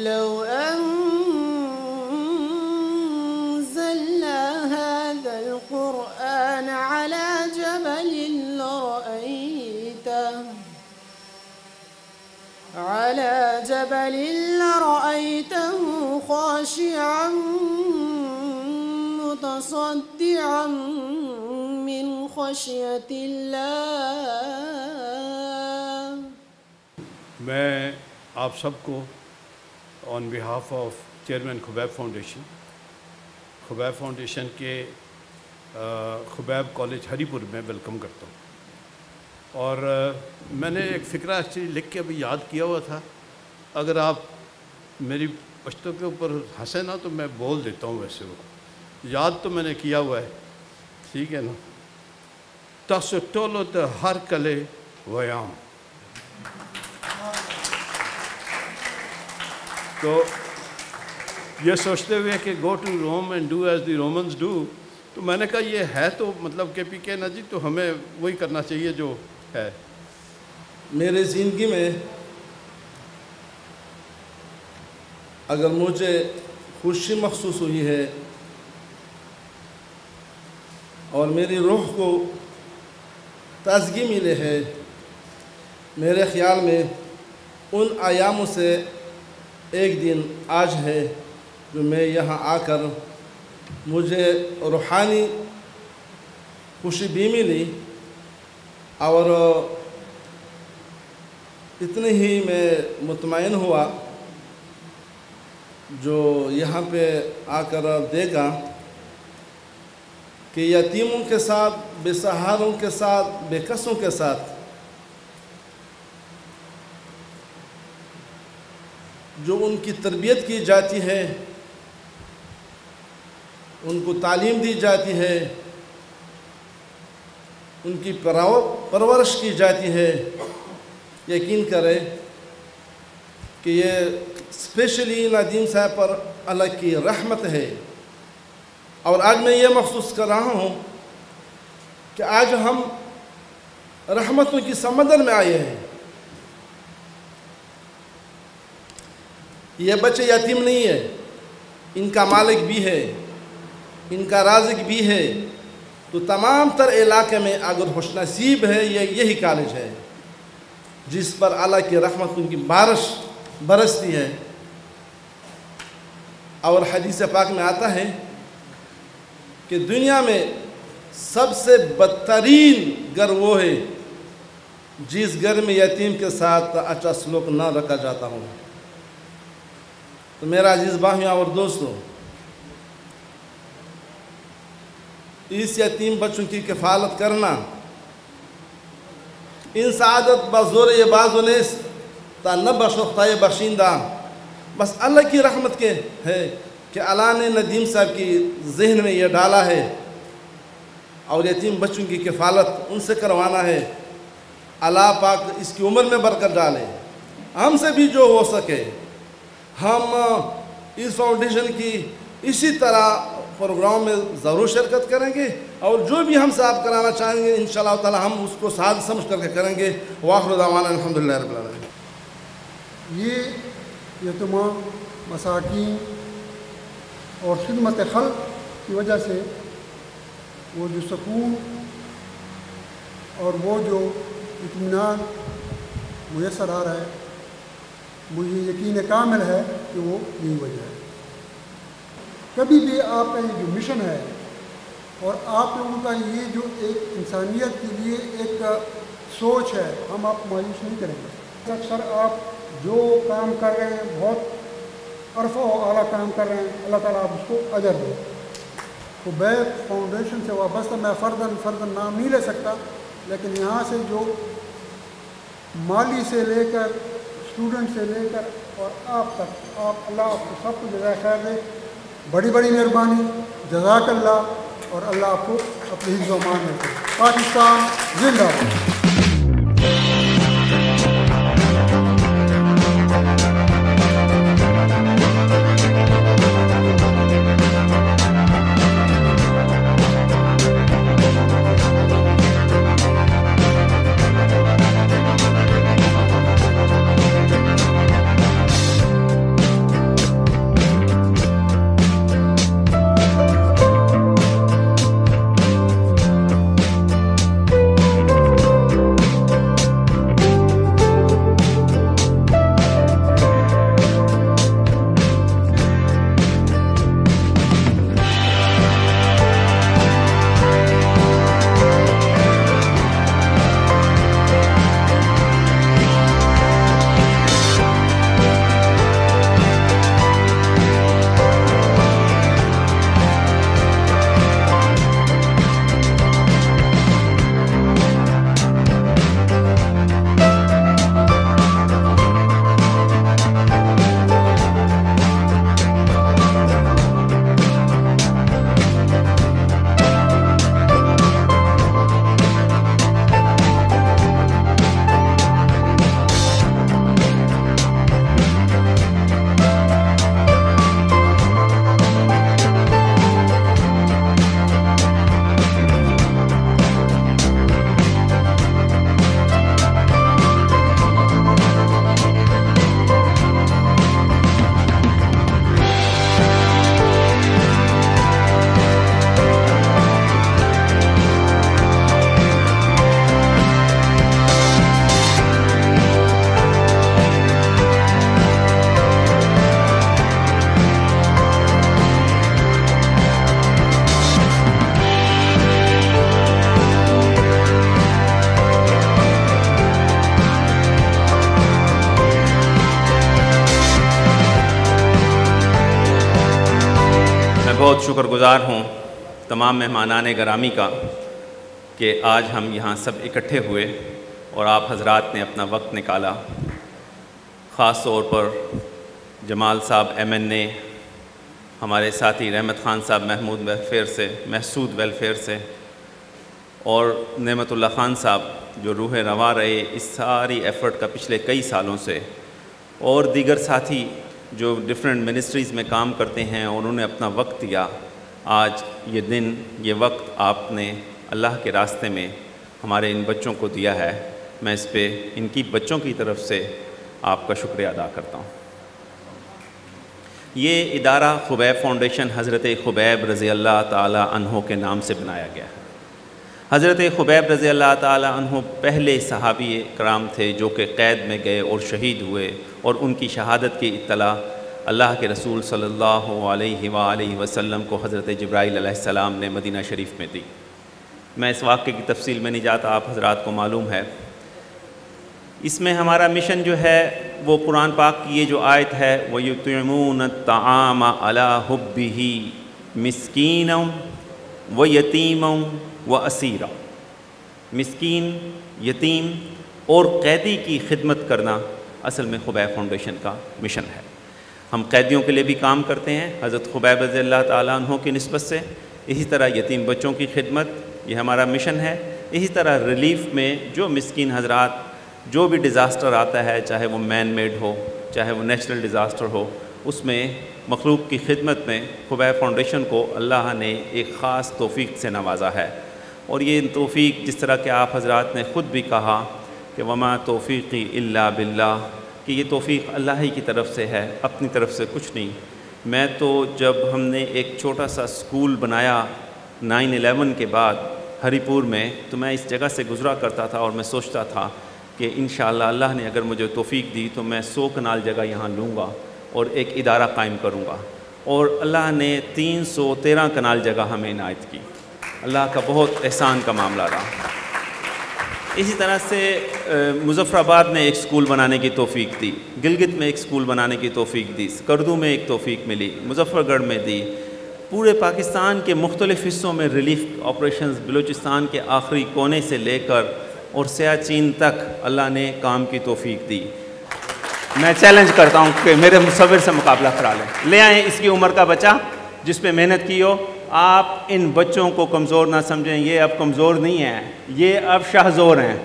لو أنزلنا هذا القرآن على جبل لرأيته خاشعا متصدعا من خشية الله. میں آپ سب کو on behalf of chairman Khubaib Foundation کے خبیب کالج ہری پور میں ویلکم کرتا ہوں. اور میں نے ایک فکرہ ایکچولی لکھ کے ابھی یاد کیا ہوا تھا. اگر آپ میری پشتوں کے اوپر ہنسے نا تو میں بول دیتا ہوں. ویسے وہ یاد تو میں نے کیا ہوا ہے, ٹھیک ہے نا. تاسو ټولو ته هر کله ویام. تو یہ سوچتے ہوئے کہ go to Rome and do as the Romans do, تو میں نے کہا یہ ہے تو مطلب کہ پی کے نا جی, تو ہمیں وہی کرنا چاہیے جو ہے. میرے زندگی میں اگر مجھے خوشی محسوس ہوئی ہے اور میری روح کو تازگی ملے ہے, میرے خیال میں ان ایاموں سے ایک دن آج ہے جو میں یہاں آ کر مجھے روحانی خوشی بھی ملی, اور اتنے ہی میں مطمئن ہوا جو یہاں پہ آ کر دیکھا کہ یتیموں کے ساتھ, بے سہاروں کے ساتھ, بے کسوں کے ساتھ جو ان کی تربیت کی جاتی ہے, ان کو تعلیم دی جاتی ہے, ان کی پرورش کی جاتی ہے, یقین کرے کہ یہ اسپیشلی ندیم صاحب پر اللہ کی رحمت ہے. اور آج میں یہ محسوس کر رہا ہوں کہ آج ہم رحمتوں کی سمندر میں آئے ہیں. یہ بچے یتیم نہیں ہے, ان کا مالک بھی ہے, ان کا رازق بھی ہے. تو تمام تر علاقے میں اگر خوش نصیب ہے یہی کالج ہے جس پر اللہ کی رحمتوں کی بارش برستی ہے. اور حدیث پاک میں آتا ہے کہ دنیا میں سب سے بدترین گھر وہ ہے جس گھر میں یتیم کے ساتھ اچھا سلوک نہ رکھا جاتا ہو. تو میرا عزیز بھائیوں اور دوستوں, اس یتیم بچوں کی کفالت کرنا ان سعادت بزور یہ بازو نیست تا نہ بخشوختہ بخشیندہ, بس اللہ کی رحمت کے ہے کہ اللہ نے ندیم صاحب کی ذہن میں یہ ڈالا ہے اور یتیم بچوں کی کفالت ان سے کروانا ہے. اللہ پاک اس کی عمر میں برکت ڈالے. ہم سے بھی جو ہو سکے ہم اس فاؤنڈیشن کی اسی طرح پروگرام میں ضرور شرکت کریں گے, اور جو بھی ہم سے آپ کرانا چاہیں گے انشاءاللہ تعالی ہم اس کو ساتھ سمجھ کر کے کریں گے. وآخر دعوانا الحمدللہ رب العالمین. یہ یتیمان, مساکین اور خدمت خلق کی وجہ سے وہ جو سکون اور وہ جو اطمینان میسر آ رہا ہے, مجھے یقین کامل ہے کہ وہ یہی وجہ ہے. کبھی بھی آپ کا یہ جو مشن ہے اور آپ لوگوں کا یہ جو ایک انسانیت کے لیے ایک سوچ ہے, ہم آپ کو مایوس نہیں کریں گے. اکثر آپ جو کام کر رہے ہیں بہت عرفہ و اعلیٰ کام کر رہے ہیں, اللہ تعالیٰ آپ اس کو اجر دے. خبیب فاؤنڈیشن سے وابستہ میں فرداً نام نہیں لے سکتا, لیکن یہاں سے جو مالی سے لے کر اسٹوڈنٹ سے لے کر اور آپ تک, اللہ آپ کو سب کو جزائے خیر دے. بڑی بڑی مہربانی, جزاک اللہ, اور اللہ آپ کو اپنی حفظ و امان میں. پاکستان زندہ باد. بہت شکر گزار ہوں تمام مہمانان گرامی کا کہ آج ہم یہاں سب اکٹھے ہوئے اور آپ حضرات نے اپنا وقت نکالا. خاص طور پر جمال صاحب MNA، ہمارے ساتھی رحمت خان صاحب محسود ویلفیئر سے، اور نعمت اللہ خان صاحب جو روح رواں رہے اس ساری ایفرٹ کا پچھلے کئی سالوں سے، اور دیگر ساتھی جو ڈفرینٹ منسٹریز میں کام کرتے ہیں اور انہوں نے اپنا وقت دیا. آج یہ دن، یہ وقت آپ نے اللہ کے راستے میں ہمارے ان بچوں کو دیا ہے. میں اس پہ ان کی بچوں کی طرف سے آپ کا شکریہ ادا کرتا ہوں. یہ ادارہ خبیب فاؤنڈیشن حضرت خبیب رضی اللہ تعالی عنہ کے نام سے بنایا گیا ہے. حضرت خبیب رضی اللہ تعالی عنہ پہلے صحابی کرام تھے جو کہ قید میں گئے اور شہید ہوئے، اور ان کی شہادت کی اطلاع اللہ کے رسول صلی اللہ علیہ وآلہ وسلم کو حضرت جبرائیل علیہ السلام نے مدینہ شریف میں دی. میں اس واقعے کی تفصیل میں نہیں جاتا، آپ حضرات کو معلوم ہے. اس میں ہمارا مشن جو ہے وہ قرآن پاک کی یہ جو آیت ہے وَيُطْعِمُونَ الطَّعَامَ عَلَىٰ حُبِّهِ مِسْكِينًا وَيَتِيمًا وَأَسِيرًا. مسکین، یتیم اور قیدی کی خدمت کرنا اصل میں خبیب فاؤنڈیشن کا مشن ہے. ہم قیدیوں کے لیے بھی کام کرتے ہیں حضرت خبیب رضی اللہ تعالیٰ عنہ کی نسبت سے. اسی طرح یتیم بچوں کی خدمت یہ ہمارا مشن ہے. اسی طرح ریلیف میں جو مسکین حضرات، جو بھی ڈیزاسٹر آتا ہے، چاہے وہ مین میڈ ہو چاہے وہ نیچرل ڈیزاسٹر ہو، اس میں مخلوق کی خدمت میں خبیب فاؤنڈیشن کو اللہ نے ایک خاص توفیق سے نوازا ہے. اور یہ توفیق جس طرح کہ آپ حضرات نے خود بھی کہا کہ وما توفیقی الا باللہ، کہ یہ توفیق اللہ ہی کی طرف سے ہے، اپنی طرف سے کچھ نہیں. میں تو جب ہم نے ایک چھوٹا سا سکول بنایا 9/11 کے بعد ہری پور میں، تو میں اس جگہ سے گزرا کرتا تھا اور میں سوچتا تھا کہ انشاءاللہ اللہ نے اگر مجھے توفیق دی تو میں 100 کنال جگہ یہاں لوں گا اور ایک ادارہ قائم کروں گا. اور اللہ نے 313 کنال جگہ ہمیں عنایت کی. اللہ کا بہت احسان کا معاملہ رہا. اسی طرح سے مظفر آباد میں ایک سکول بنانے کی توفیق دی، گلگت میں ایک سکول بنانے کی توفیق دی، کردو میں ایک توفیق ملی، مظفر گڑھ میں دی. پورے پاکستان کے مختلف حصوں میں ریلیف آپریشنز، بلوچستان کے آخری کونے سے لے کر اور سیاچین تک اللہ نے کام کی توفیق دی. میں چیلنج کرتا ہوں کہ میرے مصور سے مقابلہ کرا لیں، لے آئیں اس کی عمر کا بچہ جس پہ محنت کی ہو. آپ ان بچوں کو کمزور نہ سمجھیں، یہ اب کمزور نہیں ہیں، یہ اب شاہزور ہیں،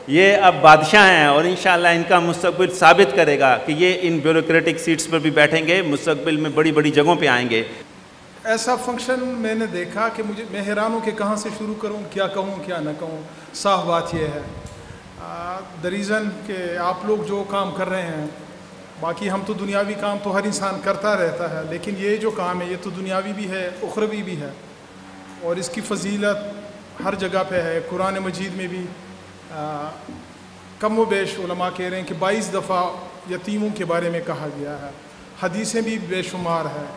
یہ اب بادشاہ ہیں، اور انشاءاللہ ان کا مستقبل ثابت کرے گا کہ یہ ان بیوروکریٹک سیٹس پر بھی بیٹھیں گے، مستقبل میں بڑی بڑی جگہوں پہ آئیں گے. ایسا فنکشن میں نے دیکھا کہ میں حیران ہوں کہ کہاں سے شروع کروں، کیا کہوں کیا نہ کہوں. صاف بات یہ ہے دا ریزن کہ آپ لوگ جو کام کر رہے ہیں، باقی ہم تو دنیاوی کام تو ہر انسان کرتا رہتا ہے، لیکن یہ جو کام ہے یہ تو دنیاوی بھی ہے، اخروی بھی ہے، اور اس کی فضیلت ہر جگہ پہ ہے. قرآن مجید میں بھی کم و بیش علماء کہہ رہے ہیں کہ 22 دفعہ یتیموں کے بارے میں کہا گیا ہے. حدیثیں بھی بے شمار ہیں،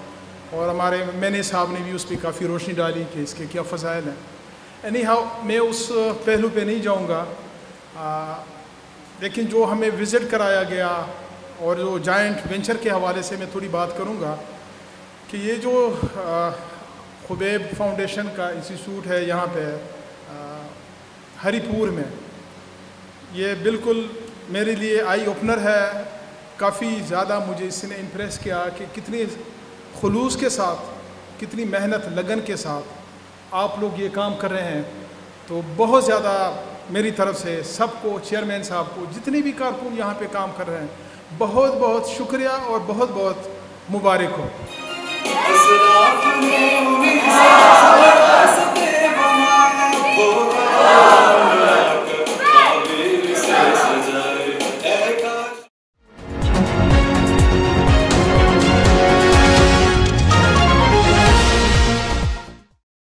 اور ہمارے میں صاحب نے بھی اس پہ کافی روشنی ڈالی کہ اس کے کیا فضائل ہیں. اینی ہاؤ میں اس پہلو پہ نہیں جاؤں گا، لیکن جو ہمیں وزٹ کرایا گیا اور جو جائنٹ وینچر کے حوالے سے میں تھوڑی بات کروں گا کہ یہ جو خبیب فاؤنڈیشن کا انسٹیٹیوٹ ہے یہاں پہ ہری پور میں، یہ بالکل میرے لیے آئی اوپنر ہے. کافی زیادہ مجھے اس نے امپریس کیا کہ کتنی خلوص کے ساتھ، کتنی محنت لگن کے ساتھ آپ لوگ یہ کام کر رہے ہیں. تو بہت زیادہ میری طرف سے سب کو، چیئرمین صاحب کو، جتنے بھی کارکن یہاں پہ کام کر رہے ہیں، بہت بہت شکریہ اور بہت بہت مبارک ہو.